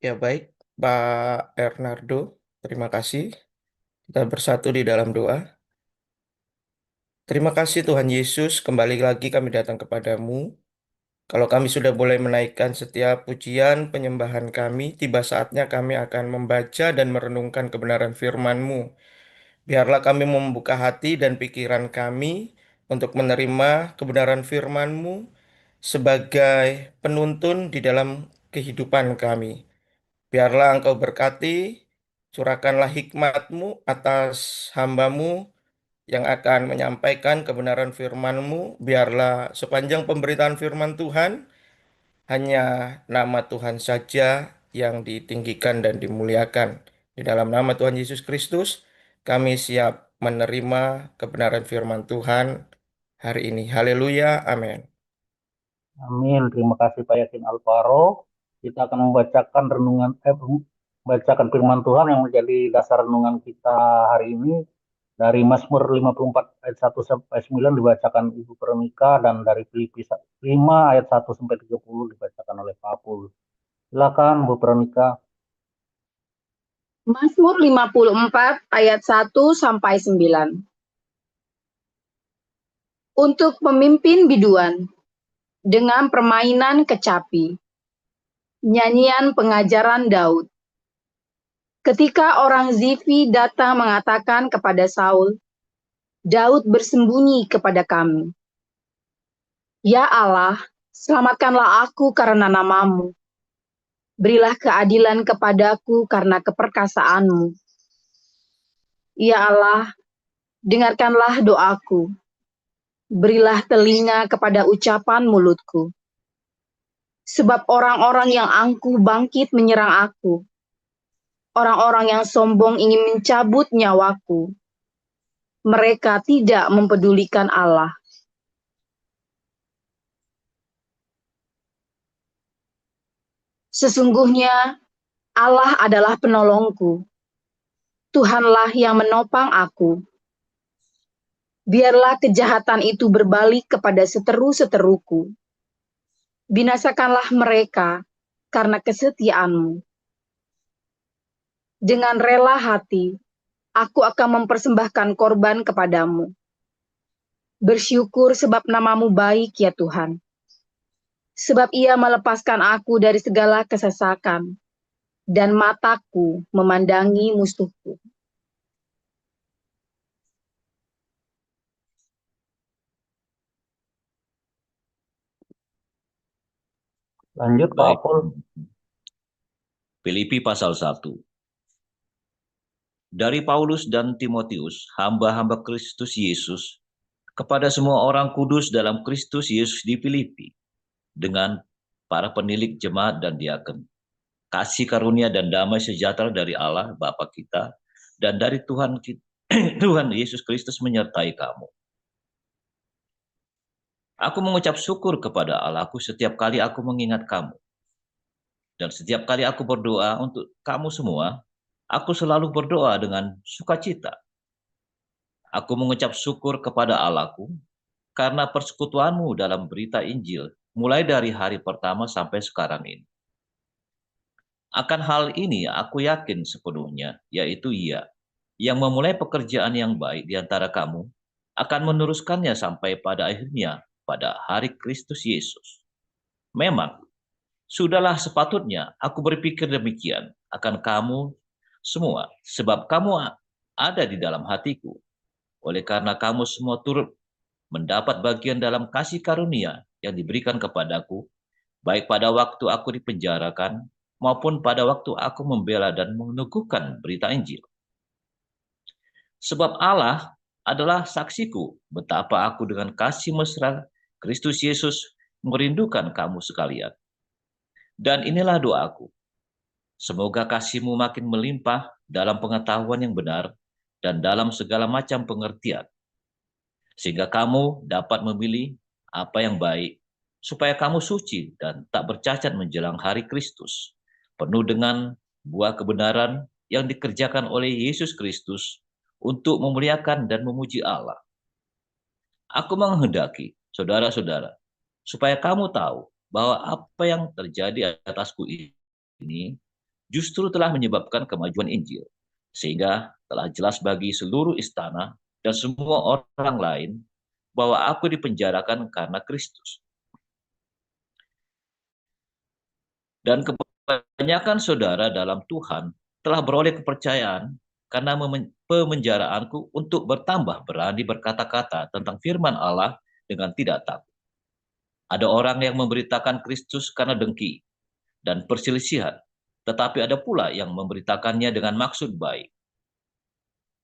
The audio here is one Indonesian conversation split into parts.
Ya baik, Pak Ernardo, terima kasih. Kita bersatu di dalam doa. Terima kasih Tuhan Yesus, kembali lagi kami datang kepadamu. Kalau kami sudah boleh menaikkan setiap pujian penyembahan kami, tiba saatnya kami akan membaca dan merenungkan kebenaran firman-Mu. Biarlah kami membuka hati dan pikiran kami untuk menerima kebenaran firman-Mu sebagai penuntun di dalam kehidupan kami. Biarlah Engkau berkati, curahkanlah hikmat-Mu atas hamba-Mu yang akan menyampaikan kebenaran firman-Mu. Biarlah sepanjang pemberitaan firman Tuhan, hanya nama Tuhan saja yang ditinggikan dan dimuliakan. Di dalam nama Tuhan Yesus Kristus, kami siap menerima kebenaran firman Tuhan hari ini. Haleluya, amin. Amin. Terima kasih Pak Yasin Alvaro. Kita akan membacakan firman Tuhan yang menjadi dasar renungan kita hari ini dari Mazmur 54 ayat 1 sampai 9 dibacakan Ibu Veronica dan dari Filipi 5 ayat 1 sampai 30 dibacakan oleh Pak Apul. Silakan Bu Veronica. Mazmur 54 ayat 1 sampai 9. Untuk pemimpin biduan dengan permainan kecapi. Nyanyian pengajaran Daud. Ketika orang Zifi datang mengatakan kepada Saul, Daud bersembunyi kepada kami. Ya Allah, selamatkanlah aku karena namamu. Berilah keadilan kepadaku karena keperkasaanmu. Ya Allah, dengarkanlah doaku. Berilah telinga kepada ucapan mulutku. Sebab orang-orang yang angkuh bangkit menyerang aku. Orang-orang yang sombong ingin mencabut nyawaku. Mereka tidak mempedulikan Allah. Sesungguhnya Allah adalah penolongku. Tuhanlah yang menopang aku. Biarlah kejahatan itu berbalik kepada seteru-seteruku. Binasakanlah mereka karena kesetiaanmu. Dengan rela hati, aku akan mempersembahkan korban kepadamu. Bersyukur sebab namamu baik ya Tuhan. Sebab ia melepaskan aku dari segala kesesakan, dan mataku memandangi musuhku. Lanjut Pak Baik, Apul. Filipi pasal 1. Dari Paulus dan Timotius, hamba-hamba Kristus Yesus, kepada semua orang kudus dalam Kristus Yesus di Filipi, dengan para penilik jemaat dan diaken. Kasih karunia dan damai sejahtera dari Allah Bapa kita dan dari Tuhan Tuhan Yesus Kristus menyertai kamu. Aku mengucap syukur kepada Allahku setiap kali aku mengingat kamu. Dan setiap kali aku berdoa untuk kamu semua, aku selalu berdoa dengan sukacita. Aku mengucap syukur kepada Allahku karena persekutuanmu dalam berita Injil mulai dari hari pertama sampai sekarang ini. Akan hal ini aku yakin sepenuhnya, yaitu Ia yang memulai pekerjaan yang baik di antara kamu akan meneruskannya sampai pada akhirnya pada hari Kristus Yesus. Memang, sudahlah sepatutnya aku berpikir demikian akan kamu semua, sebab kamu ada di dalam hatiku. Oleh karena kamu semua turut mendapat bagian dalam kasih karunia yang diberikan kepadaku, baik pada waktu aku dipenjarakan maupun pada waktu aku membela dan meneguhkan berita Injil. Sebab Allah adalah saksiku betapa aku dengan kasih mesra Kristus Yesus merindukan kamu sekalian. Dan inilah doaku. Semoga kasihmu makin melimpah dalam pengetahuan yang benar dan dalam segala macam pengertian, sehingga kamu dapat memilih apa yang baik, supaya kamu suci dan tak bercacat menjelang hari Kristus, penuh dengan buah kebenaran yang dikerjakan oleh Yesus Kristus untuk memuliakan dan memuji Allah. Aku menghendaki, saudara-saudara, supaya kamu tahu bahwa apa yang terjadi atasku ini justru telah menyebabkan kemajuan Injil, sehingga telah jelas bagi seluruh istana dan semua orang lain bahwa aku dipenjarakan karena Kristus. Dan kebanyakan saudara dalam Tuhan telah beroleh kepercayaan karena pemenjaraanku untuk bertambah berani berkata-kata tentang firman Allah dengan tidak takut. Ada orang yang memberitakan Kristus karena dengki dan perselisihan, tetapi ada pula yang memberitakannya dengan maksud baik.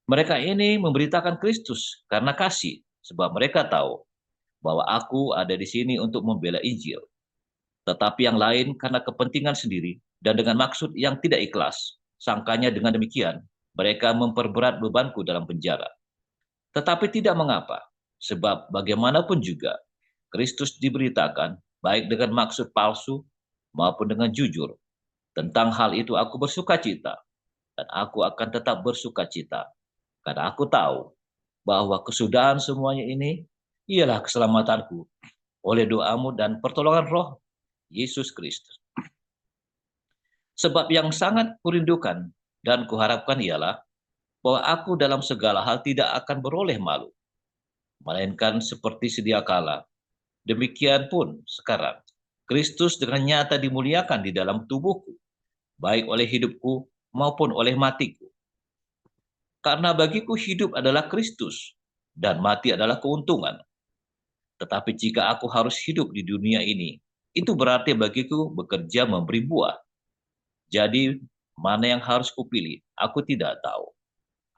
Mereka ini memberitakan Kristus karena kasih, sebab mereka tahu bahwa aku ada di sini untuk membela Injil. Tetapi yang lain karena kepentingan sendiri dan dengan maksud yang tidak ikhlas. Sangkanya dengan demikian, mereka memperberat bebanku dalam penjara. Tetapi tidak mengapa, sebab bagaimanapun juga, Kristus diberitakan baik dengan maksud palsu maupun dengan jujur. Tentang hal itu aku bersuka cita, dan aku akan tetap bersuka cita, karena aku tahu bahwa kesudahan semuanya ini ialah keselamatanku oleh doamu dan pertolongan Roh Yesus Kristus. Sebab yang sangat kurindukan dan kuharapkan ialah bahwa aku dalam segala hal tidak akan beroleh malu, melainkan seperti sedia kala. Demikian pun sekarang, Kristus dengan nyata dimuliakan di dalam tubuhku, baik oleh hidupku maupun oleh matiku. Karena bagiku hidup adalah Kristus, dan mati adalah keuntungan. Tetapi jika aku harus hidup di dunia ini, itu berarti bagiku bekerja memberi buah. Jadi, mana yang harus kupilih? Aku tidak tahu.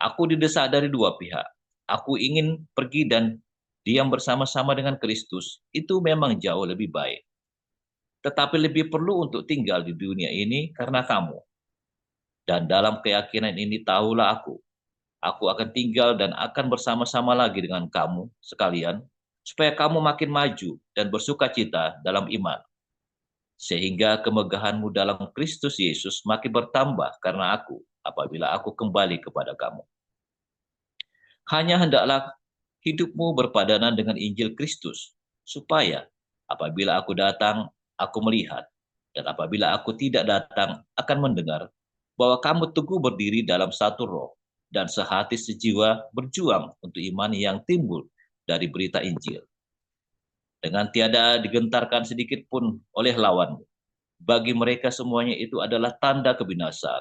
Aku didesak dari dua pihak. Aku ingin pergi dan diam bersama-sama dengan Kristus. Itu memang jauh lebih baik. Tetapi lebih perlu untuk tinggal di dunia ini karena kamu. Dan dalam keyakinan ini tahulah aku. Aku akan tinggal dan akan bersama-sama lagi dengan kamu sekalian, supaya kamu makin maju dan bersuka cita dalam iman, sehingga kemegahanmu dalam Kristus Yesus makin bertambah karena aku, apabila aku kembali kepada kamu. Hanya hendaklah hidupmu berpadanan dengan Injil Kristus, supaya apabila aku datang, aku melihat, dan apabila aku tidak datang, akan mendengar bahwa kamu teguh berdiri dalam satu roh, dan sehati sejiwa berjuang untuk iman yang timbul dari berita Injil. Dengan tiada digentarkan sedikit pun oleh lawanmu. Bagi mereka semuanya itu adalah tanda kebinasaan.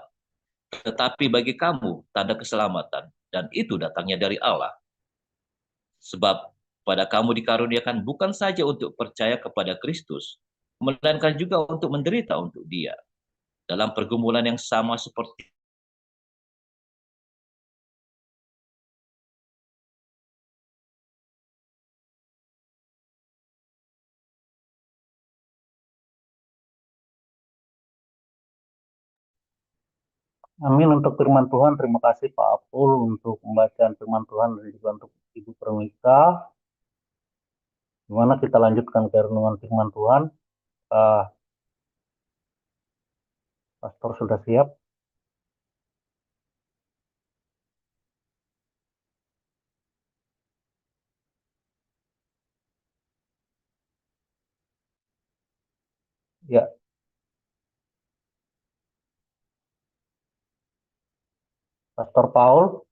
Tetapi bagi kamu tanda keselamatan, dan itu datangnya dari Allah. Sebab pada kamu dikaruniakan bukan saja untuk percaya kepada Kristus, melainkan juga untuk menderita untuk Dia, dalam pergumulan yang sama seperti Amin untuk firman Tuhan. Terima kasih Pak Apul untuk pembacaan firman Tuhan dan juga untuk Ibu Permika. Gimana kita lanjutkan ke renungan firman Tuhan? Pastor sudah siap? Ya, Pastor Paul.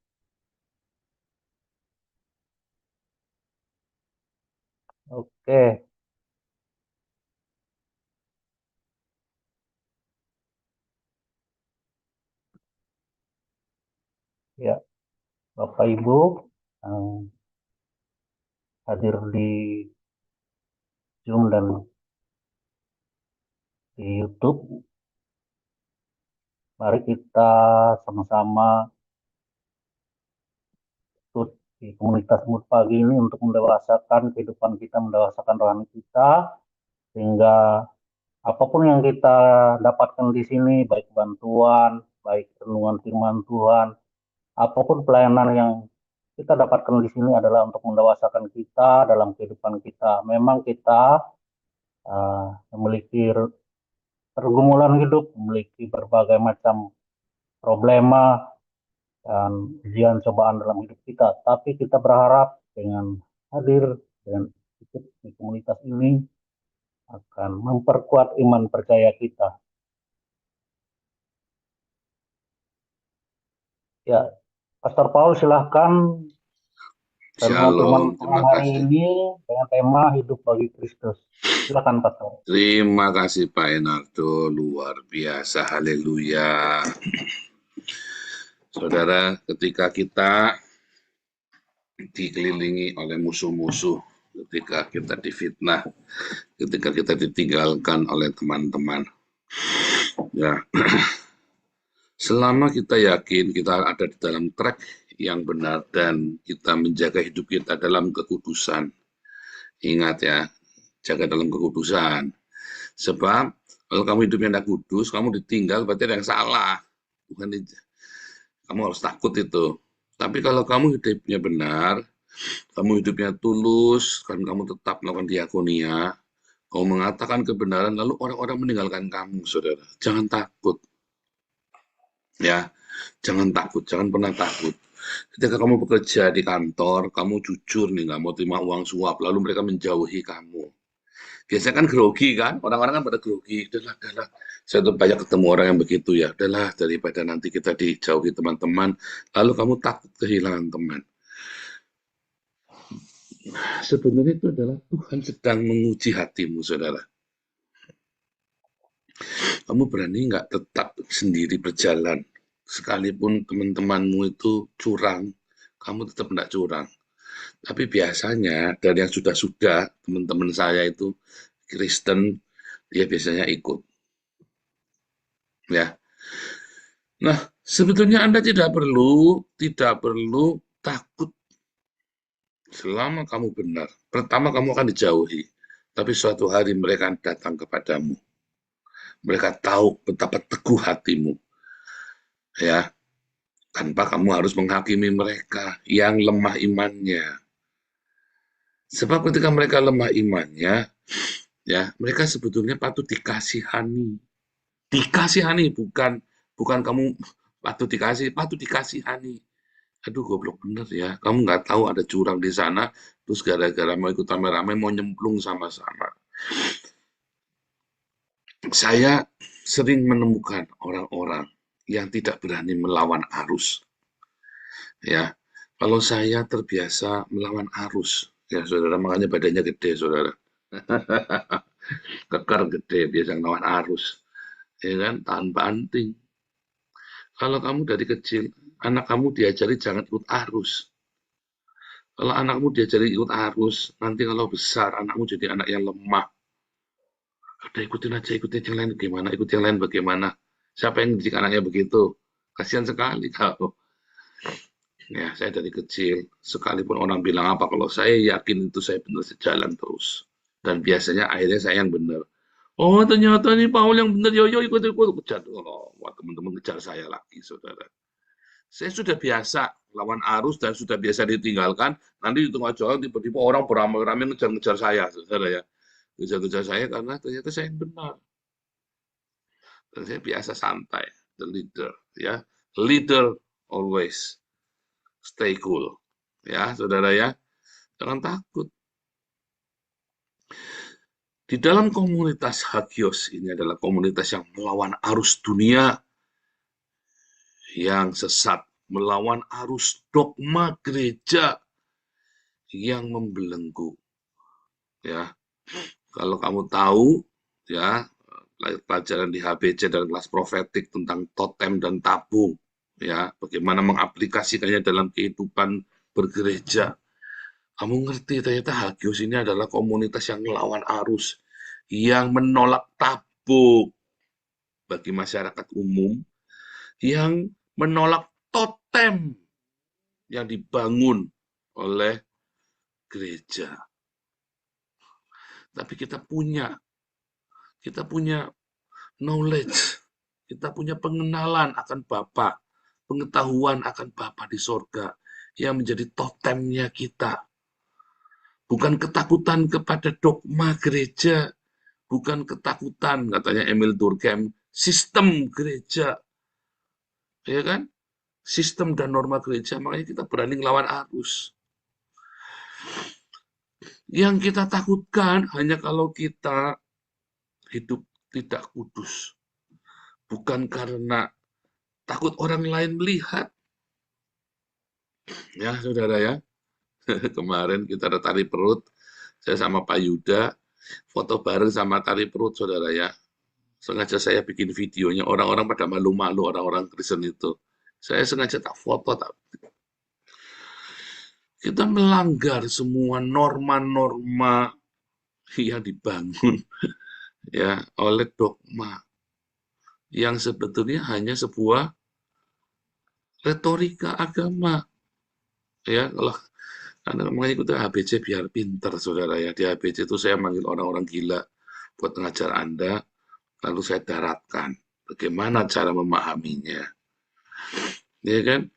Oke, ya Bapak Ibu yang hadir di Zoom dan di YouTube, mari kita sama-sama ikut di komunitas Mood Pagi ini untuk mendewasakan kehidupan kita, mendewasakan rohani kita, sehingga apapun yang kita dapatkan di sini, baik bantuan, baik renungan firman Tuhan, apapun pelayanan yang kita dapatkan di sini adalah untuk mendewasakan kita dalam kehidupan kita. Memang kita memiliki pergumulan hidup, memiliki berbagai macam problema dan ujian cobaan dalam hidup kita. Tapi kita berharap dengan hadir dan ikut di komunitas ini akan memperkuat iman percaya kita. Ya, Pastor Paul silahkan renungan firman Shalom, Tuhan terima hari kasih. ini dengan tema hidup bagi Kristus. Silakan Pastor. Terima kasih Pak Enardo, luar biasa, haleluya. Saudara, ketika kita dikelilingi oleh musuh-musuh, ketika kita difitnah, ketika kita ditinggalkan oleh teman-teman, ya, selama kita yakin kita ada di dalam track yang benar dan kita menjaga hidup kita dalam kekudusan, ingat ya, jaga dalam kekudusan. Sebab kalau kamu hidupnya tidak kudus, kamu ditinggal berarti ada yang salah. Bukan kamu harus takut itu. Tapi kalau kamu hidupnya benar, kamu hidupnya tulus, kan kamu tetap melakukan diakonia, kamu mengatakan kebenaran, lalu orang-orang meninggalkan kamu, saudara. Jangan takut. Ya, jangan takut, jangan pernah takut. Ketika kamu bekerja di kantor, kamu jujur nih, nggak mau terima uang suap, lalu mereka menjauhi kamu. Biasanya kan grogi kan, orang-orang kan pada grogi. Udahlah. Saya tuh banyak ketemu orang yang begitu ya. Udahlah, daripada nanti kita dijauhi teman-teman, lalu kamu takut kehilangan teman. Sebenarnya itu adalah Tuhan sedang menguji hatimu, saudara. Kamu berani nggak tetap sendiri berjalan? Sekalipun teman-temanmu itu curang, kamu tetap nggak curang. Tapi biasanya dari yang sudah-sudah, teman-teman saya itu Kristen, dia biasanya ikut. Ya. Nah, sebetulnya Anda tidak perlu takut selama kamu benar. Pertama kamu akan dijauhi, tapi suatu hari mereka akan datang kepadamu. Mereka tahu betapa teguh hatimu, ya. Tanpa kamu harus menghakimi mereka yang lemah imannya. Sebab ketika mereka lemah imannya, ya, mereka sebetulnya patut dikasihani. Dikasihani, bukan kamu patut dikasihani. Aduh, goblok bener ya. Kamu nggak tahu ada curang di sana, terus gara-gara mau ikut rame-rame, mau nyemplung sama-sama. Saya sering menemukan orang-orang yang tidak berani melawan arus. Ya, kalau saya terbiasa melawan arus, ya saudara, makanya badannya gede, saudara. Kekar gede, biasa melawan arus. Ya kan, tahan banting. Kalau kamu dari kecil, anak kamu diajari jangan ikut arus. Kalau anakmu diajari ikut arus, nanti kalau besar anakmu jadi anak yang lemah. Udah ikutin aja, ikutin yang lain bagaimana, ikut yang lain bagaimana. Siapa yang didik anaknya begitu? Kasihan sekali kalau. Ya, saya dari kecil, sekalipun orang bilang apa, kalau saya yakin itu saya benar sejalan terus. Dan biasanya akhirnya saya yang benar. Oh, ternyata nih Paul yang benar, yo ikut kejar. Oh, wah, teman-teman kejar saya lagi, saudara. Saya sudah biasa lawan arus dan sudah biasa ditinggalkan. Nanti di tengah jalan tiba-tiba orang beramai-ramai ngejar-ngejar saya, saudara ya. Ngejar-ngejar saya karena ternyata saya yang benar. Dan saya biasa santai, the leader, ya. Leader always stay cool, ya, saudara ya. Jangan takut. Di dalam komunitas Hagios ini adalah komunitas yang melawan arus dunia yang sesat, melawan arus dogma gereja yang membelenggu. Ya, kalau kamu tahu, ya, pelajaran di HBC dan kelas profetik tentang totem dan tabung, ya, bagaimana mengaplikasikannya dalam kehidupan bergereja. Kamu ngerti ternyata Hagios ini adalah komunitas yang melawan arus, yang menolak tabung bagi masyarakat umum, yang menolak totem yang dibangun oleh gereja. Tapi kita punya knowledge, kita punya pengenalan akan Bapa, pengetahuan akan Bapa di sorga yang menjadi totemnya kita. Bukan ketakutan kepada dogma gereja, bukan ketakutan, katanya Emil Durkheim, sistem gereja. Ya kan? Sistem dan norma gereja, makanya kita berani ngelawan arus. Yang kita takutkan hanya kalau kita hidup tidak kudus. Bukan karena takut orang lain melihat, Ya, saudara ya. Kemarin kita ada tali perut, saya sama Pak Yuda, foto bareng sama tali perut, saudara ya. Sengaja saya bikin videonya, orang-orang pada malu-malu, orang-orang Kristen itu. Saya sengaja tak foto, tak. Kita melanggar semua norma-norma yang dibangun ya oleh dogma yang sebetulnya hanya sebuah retorika agama. Ya, kalau Anda mengikuti ABC biar pinter, saudara ya. Di ABC itu saya manggil orang-orang gila buat mengajar Anda, lalu saya daratkan bagaimana cara memahaminya. Ya kan?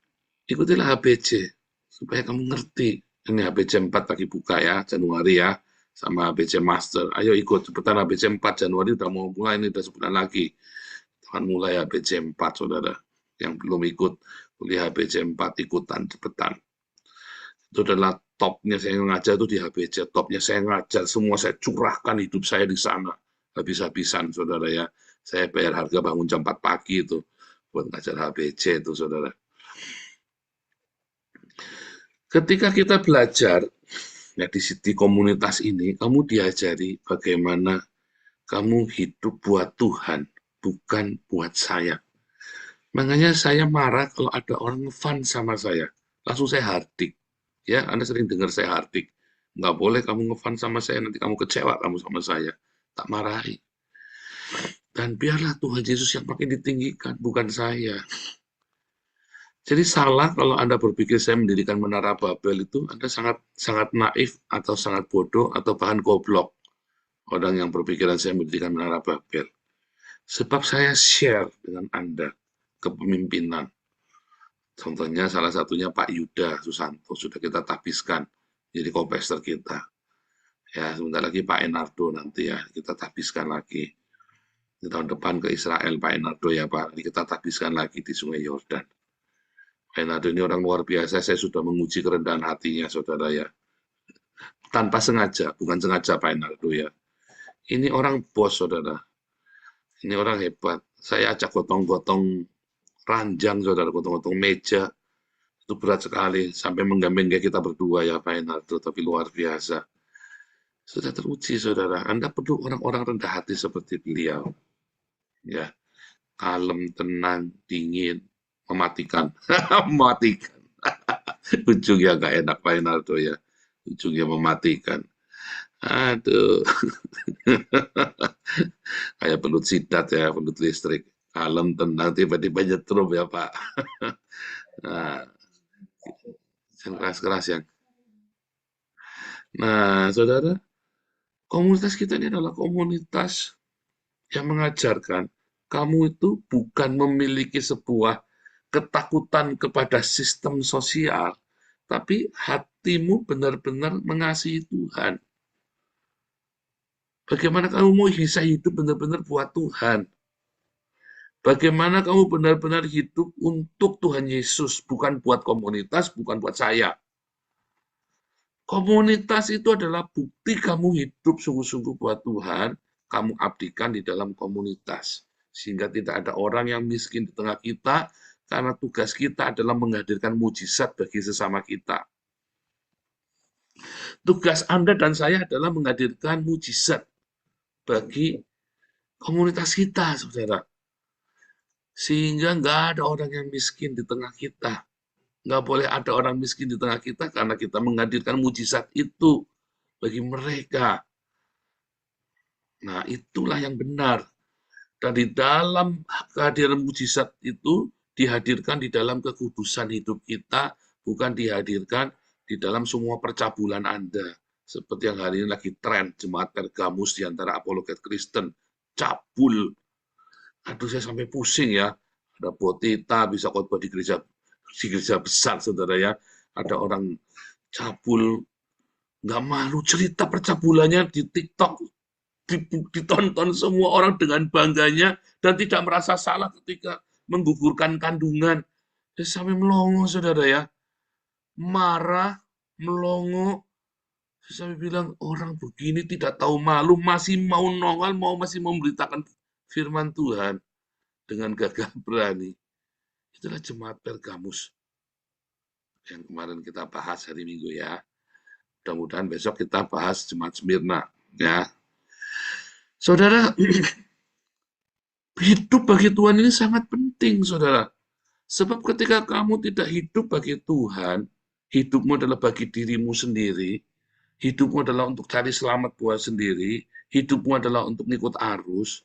Ikutilah ABC supaya kamu ngerti. Ini ABC 4 lagi buka ya, Januari ya, sama ABC Master. Ayo ikut, cepetan ABC 4, Januari udah mau mulai, ini udah sebulan lagi. Akan mulai ABC 4, saudara. Yang belum ikut kuliah ABC 4, ikutan, cepetan. Itu adalah topnya saya ngajar itu di HBC, topnya saya ngajar, semua saya curahkan hidup saya di sana. Habis-habisan, saudara ya. Saya bayar harga bangun jam 4 pagi itu, buat ngajar HBC itu, saudara. Ketika kita belajar, ya di komunitas ini, kamu diajari bagaimana kamu hidup buat Tuhan, bukan buat saya. Makanya saya marah kalau ada orang fun sama saya. Langsung saya hardik. Ya, Anda sering dengar saya hardik. Nggak boleh kamu ngefan sama saya, nanti kamu kecewa kamu sama saya. Tak marahi. Dan biarlah Tuhan Yesus yang makin ditinggikan, bukan saya. Jadi salah kalau Anda berpikir saya mendirikan Menara Babel itu, Anda sangat naif atau sangat bodoh atau bahkan goblok. Orang yang berpikiran saya mendirikan Menara Babel. Sebab saya share dengan Anda kepemimpinan. Contohnya salah satunya Pak Yuda Susanto, sudah kita tahbiskan jadi co-pastor kita. Ya, sebentar lagi Pak Enardo nanti ya, kita tahbiskan lagi. Di tahun depan ke Israel Pak Enardo ya Pak, kita tahbiskan lagi di Sungai Yordan. Pak Enardo ini orang luar biasa, saya sudah menguji kerendahan hatinya, saudara ya. Tanpa sengaja, bukan sengaja Pak Enardo ya. Ini orang bos, saudara. Ini orang hebat. Saya ajak gotong-gotong ranjang, saudara, gotong-gotong meja. Itu berat sekali, sampai menggambeng kayak kita berdua ya Pak Enardo, tapi luar biasa. Sudah teruji, saudara. Anda perlu orang-orang rendah hati seperti beliau. Ya, kalem, tenang, dingin, mematikan. Mematikan. Ujungnya nggak enak, Pak Enardo ya. Ujungnya mematikan. Aduh. Kayak pelut sidat ya, pelut listrik. Kalem, tenang, tiba-tiba nyetrum ya Pak. Nah, yang keras-keras yang. Nah, saudara, komunitas kita ini adalah komunitas yang mengajarkan kamu itu bukan memiliki sebuah ketakutan kepada sistem sosial, tapi hatimu benar-benar mengasihi Tuhan. Bagaimana kamu mau bisa hidup benar-benar buat Tuhan? Bagaimana kamu benar-benar hidup untuk Tuhan Yesus, bukan buat komunitas, bukan buat saya. Komunitas itu adalah bukti kamu hidup sungguh-sungguh buat Tuhan, kamu abdikan di dalam komunitas. Sehingga tidak ada orang yang miskin di tengah kita, karena tugas kita adalah menghadirkan mujizat bagi sesama kita. Tugas Anda dan saya adalah menghadirkan mujizat bagi komunitas kita, saudara. Sehingga nggak ada orang yang miskin di tengah kita. Nggak boleh ada orang miskin di tengah kita karena kita menghadirkan mujizat itu bagi mereka. Nah, itulah yang benar. Dan di dalam kehadiran mujizat itu dihadirkan di dalam kekudusan hidup kita, bukan dihadirkan di dalam semua percabulan Anda. Seperti yang hari ini lagi tren, jemaat Pergamus di antara apologet Kristen, cabul. Aduh, saya sampai pusing ya. Ada Botita bisa khotbah di gereja besar, saudara ya. Ada orang cabul, nggak malu cerita percabulannya di TikTok, ditonton semua orang dengan bangganya dan tidak merasa salah ketika menggugurkan kandungan. Dia sampai melongo, saudara ya. Marah, melongo. Saya sampai bilang, orang begini tidak tahu malu, masih mau nongol, masih memberitakan firman Tuhan dengan gagah berani. Itulah jemaat Pergamus. yang kemarin kita bahas hari Minggu ya. Mudah-mudahan besok kita bahas Jemaat Smyrna ya. Saudara, hidup bagi Tuhan ini sangat penting, saudara. Sebab ketika kamu tidak hidup bagi Tuhan, hidupmu adalah bagi dirimu sendiri, hidupmu adalah untuk cari selamat buat sendiri, hidupmu adalah untuk ngikut arus,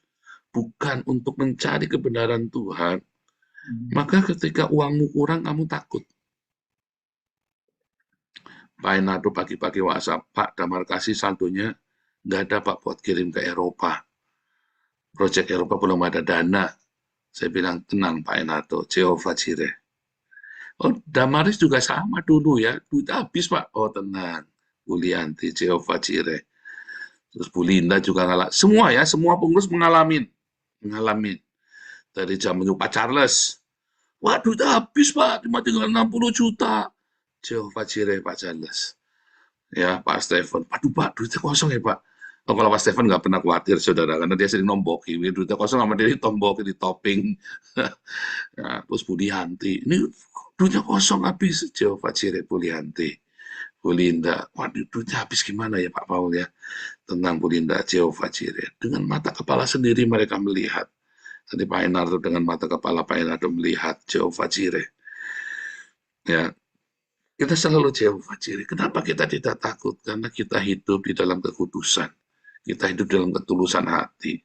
bukan untuk mencari kebenaran Tuhan, maka ketika uangmu kurang, kamu takut. Pak Enado pagi-pagi WhatsApp, Pak, Damar kasih saldonya, nggak ada Pak buat kirim ke Eropa. Proyek Eropa belum ada dana. Saya bilang, tenang Pak Enado, Jehovah Jireh. Oh, Damaris juga sama dulu ya, duit habis Pak. Oh, tenang, Bulianti, Jehovah Jireh. Terus Bu Linda juga ngalah. Semua ya, semua pengurus mengalami. Dari zaman Pak Charles. Wah, duit habis Pak, cuma tinggal 60 juta. Jehovah Jireh Pak Charles. Ya, Pak Stephen. Aduh Pak, duitnya kosong ya Pak. Oh, kalau Pak Stephen nggak pernah khawatir, saudara, karena dia sering nombokin. Duitnya kosong sama dia ditombokin, di topping. Ya, terus Budianti. Ini duitnya kosong habis. Jehovah Jireh Budianti. Bu Linda. Waduh, duitnya habis gimana ya Pak Paul ya? Tenang Bu Linda, Jehovah Jireh. Dengan mata kepala sendiri mereka melihat. Tadi Pak Enardo dengan mata kepala Pak Enardo melihat Jehovah Jireh. Ya, kita selalu Jehovah Jireh. Kenapa kita tidak takut? Karena kita hidup di dalam kekudusan. Kita hidup dalam ketulusan hati.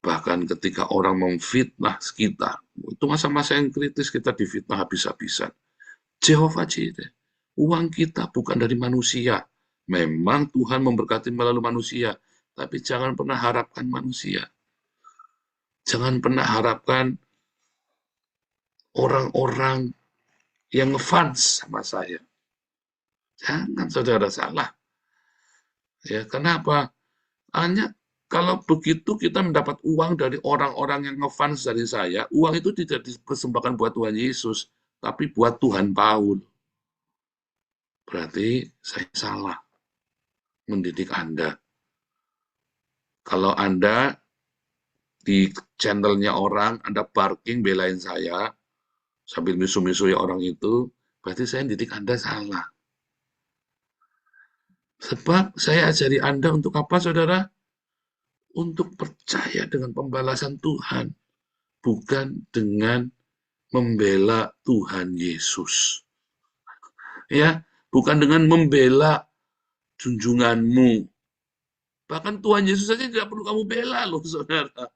Bahkan ketika orang memfitnah kita, itu masa-masa yang kritis kita difitnah habis-habisan. Jehovah Jireh. Uang kita bukan dari manusia. Memang Tuhan memberkati melalui manusia. Tapi jangan pernah harapkan manusia. Jangan pernah harapkan orang-orang yang ngefans sama saya. Jangan saudara salah. Ya, kenapa? Hanya kalau begitu kita mendapat uang dari orang-orang yang ngefans dari saya, uang itu tidak dipersembahkan buat Tuhan Yesus, tapi buat Tuhan Paul. Berarti saya salah mendidik Anda. Kalau Anda di channelnya orang, Anda barking belain saya, sambil misu-misui orang itu, berarti saya didik Anda salah. Sebab saya ajari Anda untuk apa, saudara? Untuk percaya dengan pembalasan Tuhan, bukan dengan membela Tuhan Yesus. Ya, bukan dengan membela junjunganmu. Bahkan Tuhan Yesus saja tidak perlu kamu bela loh, saudara.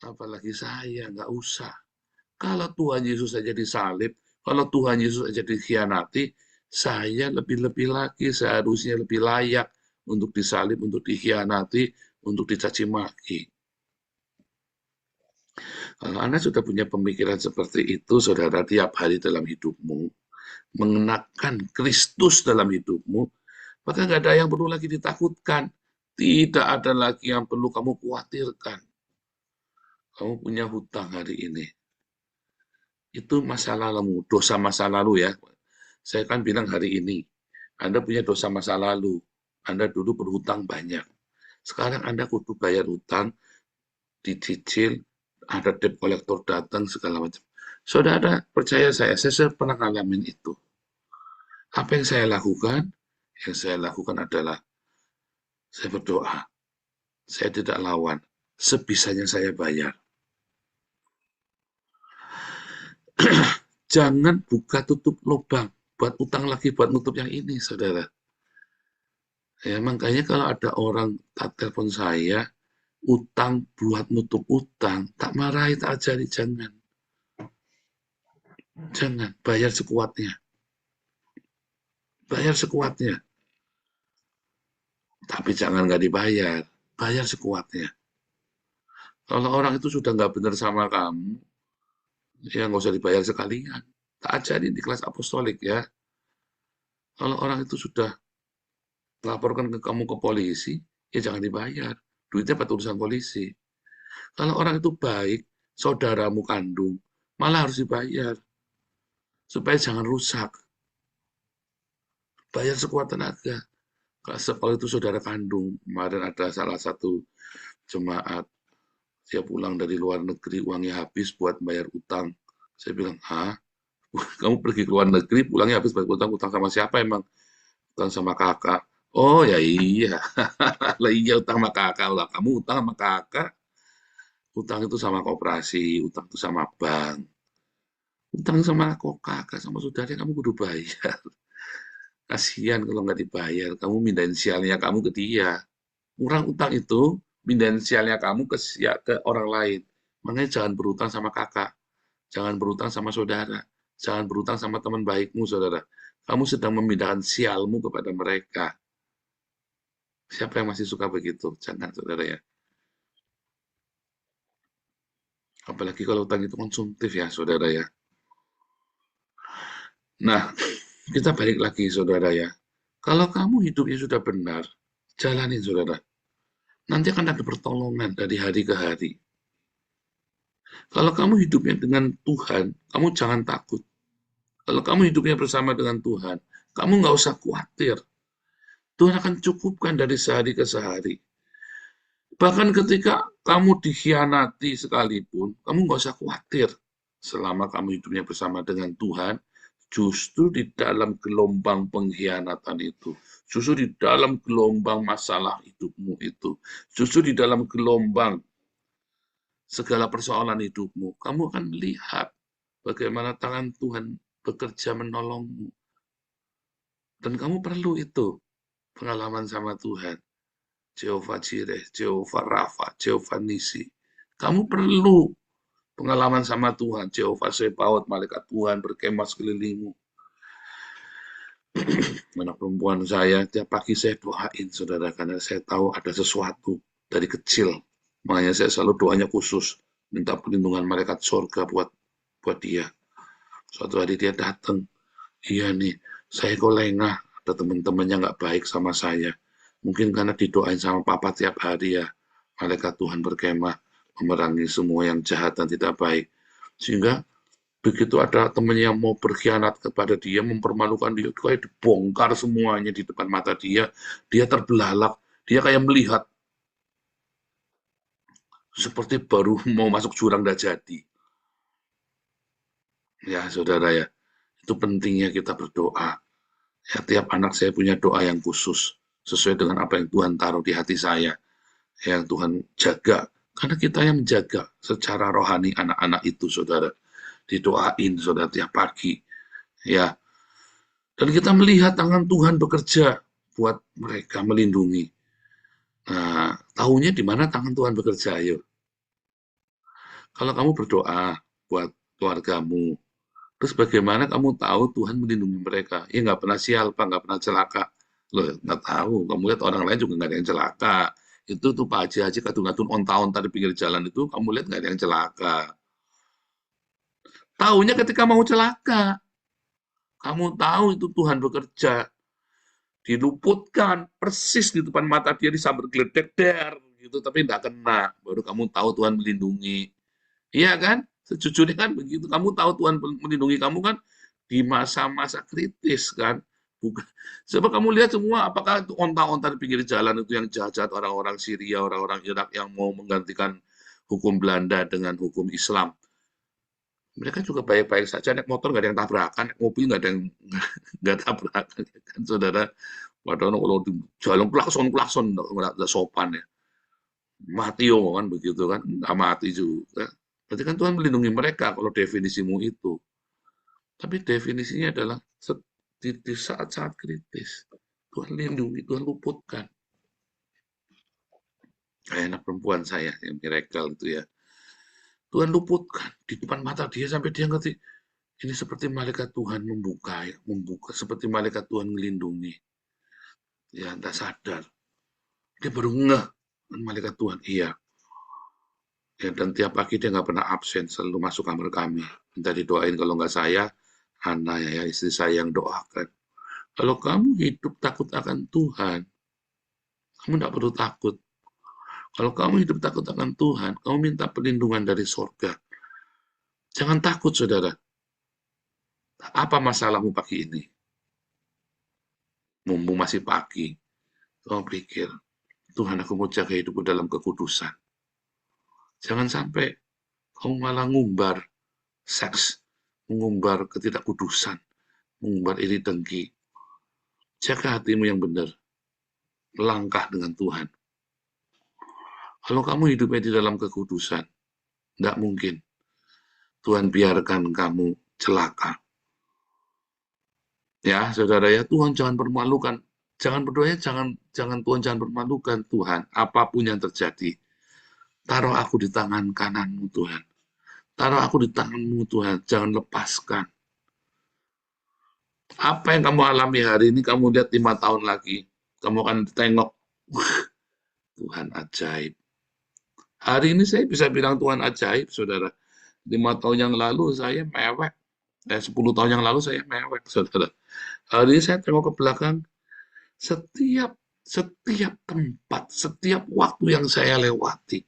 Apalagi saya, nggak usah. Kalau Tuhan Yesus saja disalib, kalau Tuhan Yesus saja dikhianati, saya lebih-lebih lagi seharusnya lebih layak untuk disalib, untuk dikhianati, untuk dicaci maki. Kalau Anda sudah punya pemikiran seperti itu, saudara, tiap hari dalam hidupmu, mengenakan Kristus dalam hidupmu, maka nggak ada yang perlu lagi ditakutkan. Tidak ada lagi yang perlu kamu khawatirkan. Kamu punya hutang hari ini. Itu masa lalu, dosa masa lalu ya. Saya kan bilang hari ini, Anda punya dosa masa lalu. Anda dulu berhutang banyak. Sekarang Anda kudu bayar hutang, dicicil, ada debt collector datang, segala macam. Saudara, percaya saya pernah ngalamin itu. Apa yang saya lakukan? Yang saya lakukan adalah, saya berdoa. Saya tidak lawan. Sebisanya saya bayar. Jangan buka tutup lubang. Buat utang lagi, buat nutup yang ini, saudara. Ya, makanya kalau ada orang tak telepon saya, utang buat nutup utang, tak marahi, tak ajari, jangan. Jangan, bayar sekuatnya. Bayar sekuatnya. Tapi jangan nggak dibayar. Bayar sekuatnya. Kalau orang itu sudah nggak benar sama kamu, ya nggak usah dibayar sekalian. Tak ajarin di kelas apostolik ya. Kalau orang itu sudah melaporkan ke kamu ke polisi, ya jangan dibayar. Duitnya buat urusan polisi. Kalau orang itu baik, saudaramu kandung, malah harus dibayar. Supaya jangan rusak. Bayar sekuat tenaga. Kalau itu saudara kandung, kemarin ada salah satu jemaat, dia pulang dari luar negeri, uangnya habis buat bayar utang. Saya bilang, Kamu pergi ke luar negeri, pulangnya habis bayar utang. Utang sama siapa emang? Utang sama kakak. Oh ya iya, lah iya utang sama kakak lah. Kamu utang sama kakak, utang itu sama koperasi, utang itu sama bank, utang sama kok kakak sama saudara kamu kudu bayar. Kasihan kalau nggak dibayar, kamu mindahin sialnya kamu ke dia. Orang utang itu mindahin sialnya kamu ke orang lain. Makanya jangan berutang sama kakak, jangan berutang sama saudara, jangan berutang sama teman baikmu, saudara. Kamu sedang memindahkan sialmu kepada mereka. Siapa yang masih suka begitu? Jangan, saudara ya. Apalagi kalau utang itu konsumtif ya, saudara ya. Nah, kita balik lagi, saudara ya. Kalau kamu hidupnya sudah benar, jalanin, saudara. Nanti akan ada pertolongan dari hari ke hari. Kalau kamu hidupnya dengan Tuhan, kamu jangan takut. Kalau kamu hidupnya bersama dengan Tuhan, kamu nggak usah khawatir. Tuhan akan cukupkan dari sehari ke sehari. Bahkan ketika kamu dikhianati sekalipun, kamu nggak usah khawatir. Selama kamu hidupnya bersama dengan Tuhan, justru di dalam gelombang pengkhianatan itu, justru di dalam gelombang masalah hidupmu itu, justru di dalam gelombang segala persoalan hidupmu, kamu akan melihat bagaimana tangan Tuhan bekerja menolongmu. Dan kamu perlu itu, pengalaman sama Tuhan. Jehovah Jireh, Jehovah Rafa, Jehovah Nisi. Kamu perlu pengalaman sama Tuhan, Jehovah Sebaot, malaikat Tuhan berkemah sekelilingmu. Anak perempuan saya, tiap pagi saya doain, saudara, karena saya tahu ada sesuatu dari kecil. Makanya saya selalu doanya khusus, minta perlindungan malaikat surga buat dia. Suatu hari dia datang, iya nih, saya kok lengah, ada teman-temannya nggak baik sama saya. Mungkin karena didoain sama papa tiap hari ya, malaikat Tuhan berkemah, memerangi semua yang jahat dan tidak baik. Sehingga begitu ada temannya yang mau berkhianat kepada dia, mempermalukan dia, kayak dibongkar semuanya di depan mata dia, dia terbelalak, dia kayak melihat seperti baru mau masuk jurang dan jadi. Ya saudara ya, itu pentingnya kita berdoa. Ya, tiap anak saya punya doa yang khusus, sesuai dengan apa yang Tuhan taruh di hati saya, yang Tuhan jaga. Karena kita yang menjaga secara rohani anak-anak itu, saudara. Didoain, saudara, tiap pagi. Ya, dan kita melihat tangan Tuhan bekerja buat mereka melindungi. Nah, tahunya di mana tangan Tuhan bekerja, ayo. Kalau kamu berdoa buat keluargamu, terus bagaimana kamu tahu Tuhan melindungi mereka? Ya nggak pernah sial, Pak, nggak pernah celaka. Loh, nggak tahu. Kamu lihat orang lain juga nggak ada yang celaka. Itu tuh Pak Haji kadung-kadung onta-onta di pinggir jalan itu, kamu lihat nggak ada yang celaka. Tahunya ketika mau celaka. Kamu tahu itu Tuhan bekerja. Diluputkan persis di depan mata dia, disambar geledek der gitu, tapi nggak kena. Baru kamu tahu Tuhan melindungi. Iya kan? Sejujurnya kan begitu. Kamu tahu Tuhan melindungi kamu kan di masa-masa kritis kan. Bukan. Coba kamu lihat semua, apakah itu onta-onta di pinggir jalan itu yang jahat-jahat, orang-orang Syria, orang-orang Irak yang mau menggantikan hukum Belanda dengan hukum Islam. Mereka juga baik-baik saja, naik motor nggak ada yang tabrakan, naik mobil nggak ada yang nggak tabrakan, kan saudara. Padahal kalau di jalan klakson nggak sopan ya. Mati kan begitu kan, nggak mati juga. Berarti kan Tuhan melindungi mereka kalau definisimu itu. Tapi definisinya adalah di saat-saat kritis. Tuhan lindungi, Tuhan luputkan. Kayak anak perempuan saya yang miracle itu ya. Tuhan luputkan di depan mata dia sampai dia ngerti. Ini seperti malaikat Tuhan membuka, seperti malaikat Tuhan melindungi. Ya, entah sadar. Dia baru ngeh, malaikat Tuhan, iya. Ya, dan tiap pagi dia nggak pernah absen, selalu masuk kamar kami. Minta didoain, kalau nggak saya, Hana ya, istri saya yang doakan. Kalau kamu hidup takut akan Tuhan, kamu tidak perlu takut. Kalau kamu hidup takut akan Tuhan, kamu minta perlindungan dari surga. Jangan takut, saudara. Apa masalahmu pagi ini? Mumpung masih pagi, kamu pikir, Tuhan, aku mau jaga hidupku dalam kekudusan. Jangan sampai kamu malah ngumbar seks, mengumbar ketidakkudusan, mengumbar iri dengki. Jaga hatimu yang benar, langkah dengan Tuhan. Kalau kamu hidupnya di dalam kekudusan, nggak mungkin Tuhan biarkan kamu celaka. Ya, saudara ya, Tuhan jangan permalukan. Jangan berdoa, jangan Tuhan jangan permalukan Tuhan. Apapun yang terjadi, taruh aku di tangan kananmu Tuhan. Taruh aku di tanganmu Tuhan, jangan lepaskan. Apa yang kamu alami hari ini, kamu lihat 5 tahun lagi, kamu akan tengok, Tuhan ajaib. Hari ini saya bisa bilang Tuhan ajaib, saudara. 5 tahun yang lalu saya mewek. 10 tahun yang lalu saya mewek, saudara. Hari ini saya tengok ke belakang, setiap tempat, setiap waktu yang saya lewati,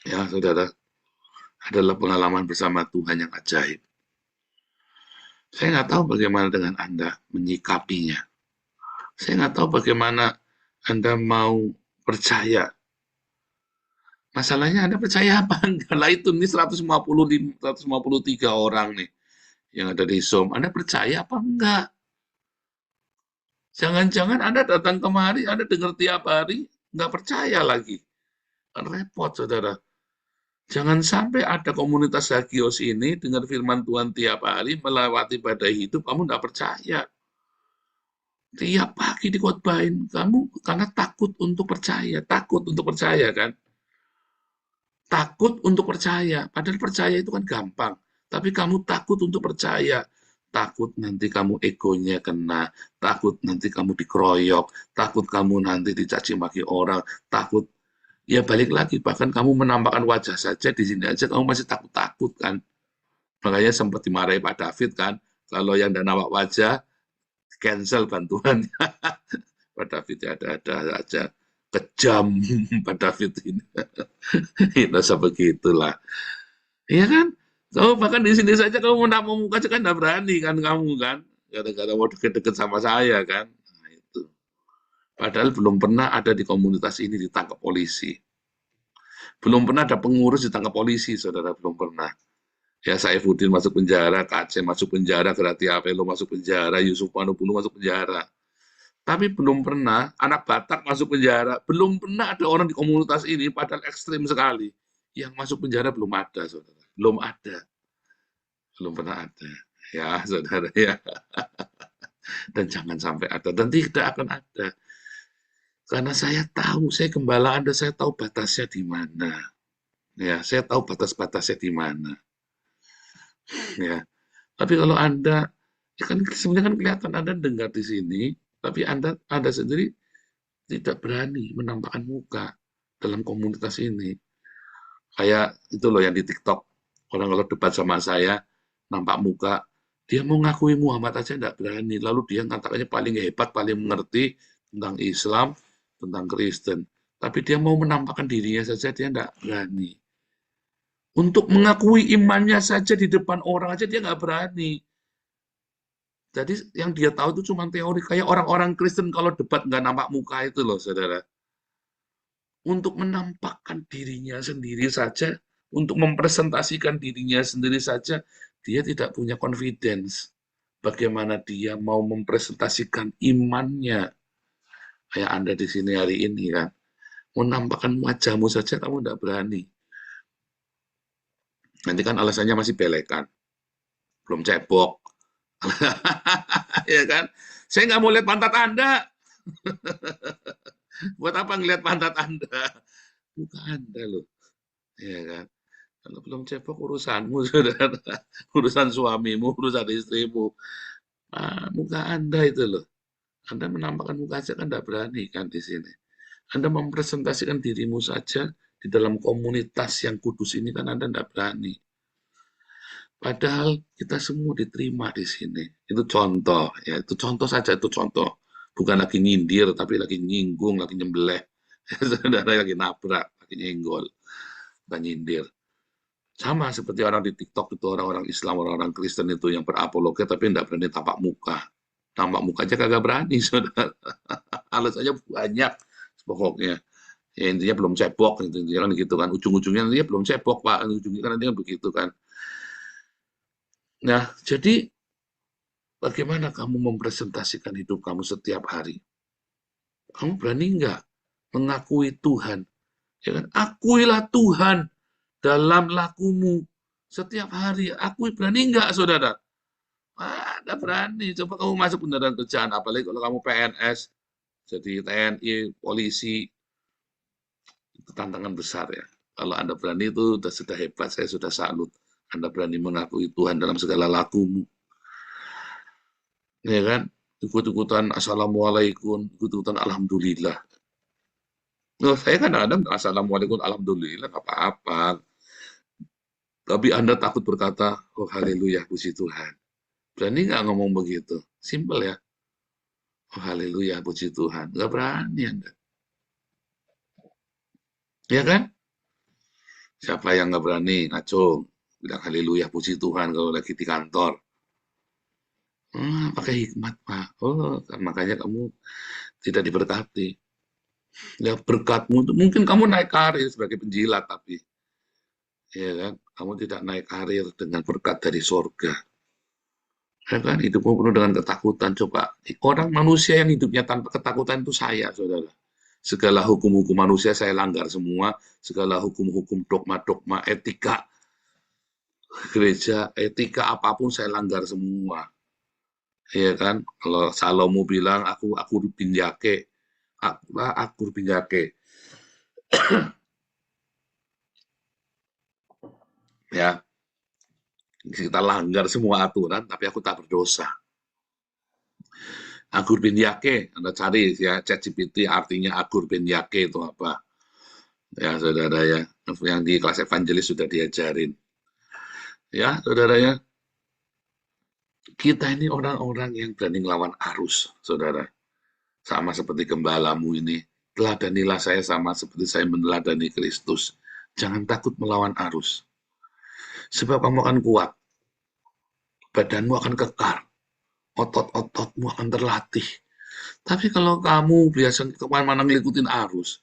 ya saudara, adalah pengalaman bersama Tuhan yang ajaib. Saya nggak tahu bagaimana dengan Anda menyikapinya. Saya nggak tahu bagaimana Anda mau percaya. Masalahnya Anda percaya apa enggak? Lah itu nih 153 orang nih yang ada di Zoom. Anda percaya apa enggak? Jangan-jangan Anda datang kemari, Anda dengar tiap hari, nggak percaya lagi. Kan repot, saudara. Jangan sampai ada komunitas Hagios ini dengar firman Tuhan tiap hari, melewati badai hidup, kamu nggak percaya. Tiap pagi dikhotbahin, kamu karena takut untuk percaya kan? Takut untuk percaya, padahal percaya itu kan gampang. Tapi kamu takut untuk percaya, takut nanti kamu egonya kena, takut nanti kamu dikeroyok, takut kamu nanti dicaci maki orang, takut, ya balik lagi, bahkan kamu menampakkan wajah saja, di sini aja kamu masih takut-takut kan. Makanya sempat dimarahi Pak David kan, kalau yang tidak nampak wajah, cancel bantuannya. Pak David ya ada-ada aja. Kejam Pak David ini. Itu sebegitulah. Iya kan? Kamu bahkan di sini saja kamu mau muka aja kan nggak berani kan kamu kan? Gara-gara mau deket-deket sama saya kan? Nah, itu. Padahal belum pernah ada di komunitas ini ditangkap polisi. Belum pernah ada pengurus ditangkap polisi, saudara, belum pernah. Ya, Saifuddin masuk penjara, Kacem masuk penjara, Gratia Apelo masuk penjara, Yusuf Manupulu masuk penjara. Tapi belum pernah anak Batak masuk penjara. Belum pernah ada orang di komunitas ini, padahal ekstrim sekali. Yang masuk penjara belum ada, saudara. Belum ada. Belum pernah ada. Ya, saudara, ya. Dan jangan sampai ada. Dan tidak akan ada. Karena saya tahu, saya gembala Anda, saya tahu batasnya di mana. Ya, saya tahu batas-batasnya di mana. Ya. Tapi kalau Anda, ya kan sebenarnya kan kelihatan Anda dengar di sini, tapi Anda sendiri tidak berani menampakkan muka dalam komunitas ini. Kayak itu loh yang di TikTok, orang kalau debat sama saya, nampak muka, dia mau ngakui Muhammad aja tidak berani, lalu dia katakannya paling hebat, paling mengerti tentang Islam, tentang Kristen. Tapi dia mau menampakkan dirinya saja, dia tidak berani. Untuk mengakui imannya saja di depan orang aja dia nggak berani. Jadi yang dia tahu itu cuma teori, kayak orang-orang Kristen kalau debat nggak nampak muka itu loh, saudara. Untuk menampakkan dirinya sendiri saja, untuk mempresentasikan dirinya sendiri saja, dia tidak punya confidence. Bagaimana dia mau mempresentasikan imannya? Kayak Anda di sini hari ini kan, menampakkan wajahmu saja kamu tidak berani. Nanti kan alasannya masih belekan, belum cebok. Ya kan? Saya nggak mau lihat pantat Anda. Buat apa ngelihat pantat Anda? Muka Anda loh. Ya kan? Kalau belum cebok urusanmu, saudara. Urusan suamimu, urusan istrimu. Nah, muka Anda itu loh. Anda menampakkan muka saja kan tidak berani kan di sini. Anda mempresentasikan dirimu saja di dalam komunitas yang kudus ini kan Anda tidak berani. Padahal kita semua diterima di sini. Itu contoh, ya itu contoh saja, itu contoh. Bukan lagi nyindir, tapi lagi nyinggung, lagi nyembelih. Saudara lagi nabrak, lagi nyenggol, bukan nyindir. Sama seperti orang di TikTok itu, orang-orang Islam, orang-orang Kristen itu yang berapologet, tapi tidak berani tampak muka. Tampak muka aja kagak berani, saudara. Alasannya banyak, pokoknya. Ya intinya belum cebok, intinya kan gitu kan. Ujung-ujungnya intinya belum cebok, Pak. Ujungnya kan intinya begitu kan. Nah, jadi bagaimana kamu mempresentasikan hidup kamu setiap hari? Kamu berani nggak mengakui Tuhan? Ya kan? Akuilah Tuhan dalam lakumu setiap hari. Akui, berani nggak, saudara? Ada berani. Coba kamu masuk beneran kerjaan, apalagi kalau kamu PNS, jadi TNI, polisi, itu tantangan besar ya. Kalau Anda berani itu sudah hebat, saya sudah salut. Anda berani mengakui Tuhan dalam segala lakumu. Ya kan? Ikut-ikutan Assalamualaikum, ikut-ikutan Alhamdulillah. Loh, saya kadang-kadang Assalamualaikum, Alhamdulillah, nggak apa-apa. Tapi Anda takut berkata, oh haleluya, puji Tuhan. Berani nggak ngomong begitu? Simpel ya. Oh haleluya, puji Tuhan. Nggak berani Anda. Ya kan? Siapa yang nggak berani ngaco? Bilang haleluya, puji Tuhan kalau lagi di kantor. Pakai hikmat, Pak. Oh, makanya kamu tidak diberkati. Ya berkatmu itu, mungkin kamu naik karir sebagai penjilat, tapi ya kan, kamu tidak naik karir dengan berkat dari sorga. Ya kan, hidupmu penuh dengan ketakutan. Coba, orang manusia yang hidupnya tanpa ketakutan itu saya, saudara. Segala hukum-hukum manusia saya langgar semua, segala hukum-hukum dogma-dogma etika gereja, etika apapun saya langgar semua. Ya kan, kalau Salomo bilang aku pinjake, aku pinjake. Ya, kita langgar semua aturan, tapi aku tak berdosa. Agur bin Yake, Anda cari ya, ChatGPT artinya Agur bin Yake itu apa? Ya, saudara ya, yang di kelas evangelis sudah diajarin. Ya, saudara ya, kita ini orang-orang yang berani melawan arus, saudara. Sama seperti gembalamu ini, teladanilah saya sama seperti saya meneladani Kristus. Jangan takut melawan arus. Sebab kamu akan kuat. Badanmu akan kekar. Otot-ototmu akan terlatih. Tapi kalau kamu biasa kemana-mana ngikutin arus,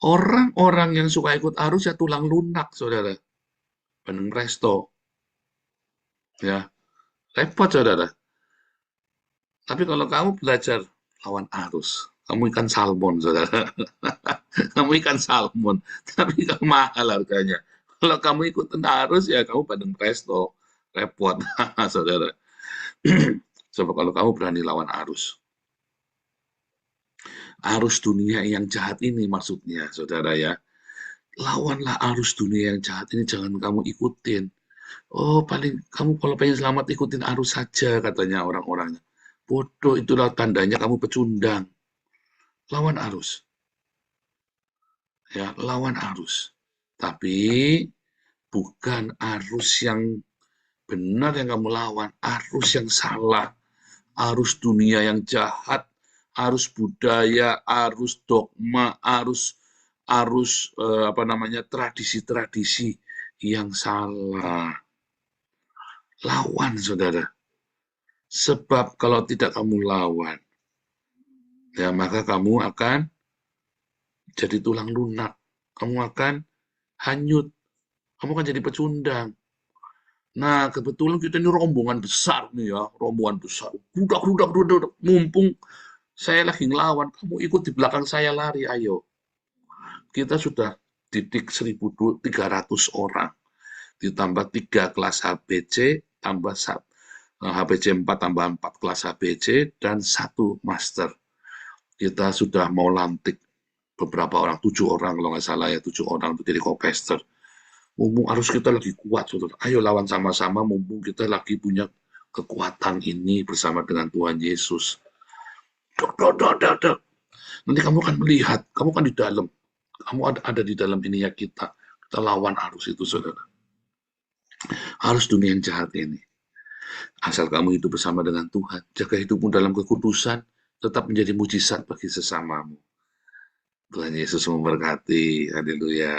orang-orang yang suka ikut arus ya tulang lunak, saudara. Bandeng presto. Ya, repot, saudara. Tapi kalau kamu belajar lawan arus, kamu ikan salmon, saudara. Kamu ikan salmon, tapi kamu mahal harganya. Kalau kamu ikutin arus, ya kamu bandeng presto. Repot, saudara. Coba kalau kamu berani lawan arus. Arus dunia yang jahat ini maksudnya, saudara ya. Lawanlah arus dunia yang jahat ini, jangan kamu ikutin. Oh, paling kamu kalau pengen selamat ikutin arus saja, katanya orang-orangnya. Bodoh, itulah tandanya kamu pecundang. Lawan arus. Ya, lawan arus. Tapi bukan arus yang benar yang kamu lawan, arus yang salah. Arus dunia yang jahat, arus budaya, arus dogma, arus tradisi-tradisi yang salah. Lawan, saudara. Sebab kalau tidak kamu lawan, ya maka kamu akan jadi tulang lunak. Kamu akan hanyut. Kamu akan jadi pecundang. Nah, kebetulan kita ini rombongan besar nih ya, rombongan besar. Rudak. Mumpung saya lagi ngelawan, kamu ikut di belakang saya lari, ayo. Kita sudah didik 1.300 orang. Ditambah 3 kelas HBC, tambah HBC 4 tambah 4 kelas HBC, dan 1 master. Kita sudah mau lantik beberapa orang, 7 orang kalau nggak salah ya, 7 orang untuk jadi co-pastor. Mumpung arus kita lagi kuat, saudara. Ayo lawan sama-sama, mumpung kita lagi punya kekuatan ini bersama dengan Tuhan Yesus. Nanti kamu akan melihat, kamu kan di dalam. Kamu ada di dalam ininya kita. Kita lawan arus itu, saudara. Arus dunia yang jahat ini. Asal kamu hidup bersama dengan Tuhan, jaga hidupmu dalam kekudusan, tetap menjadi mujizat bagi sesamamu. Tuhan Yesus memberkati. Haleluya.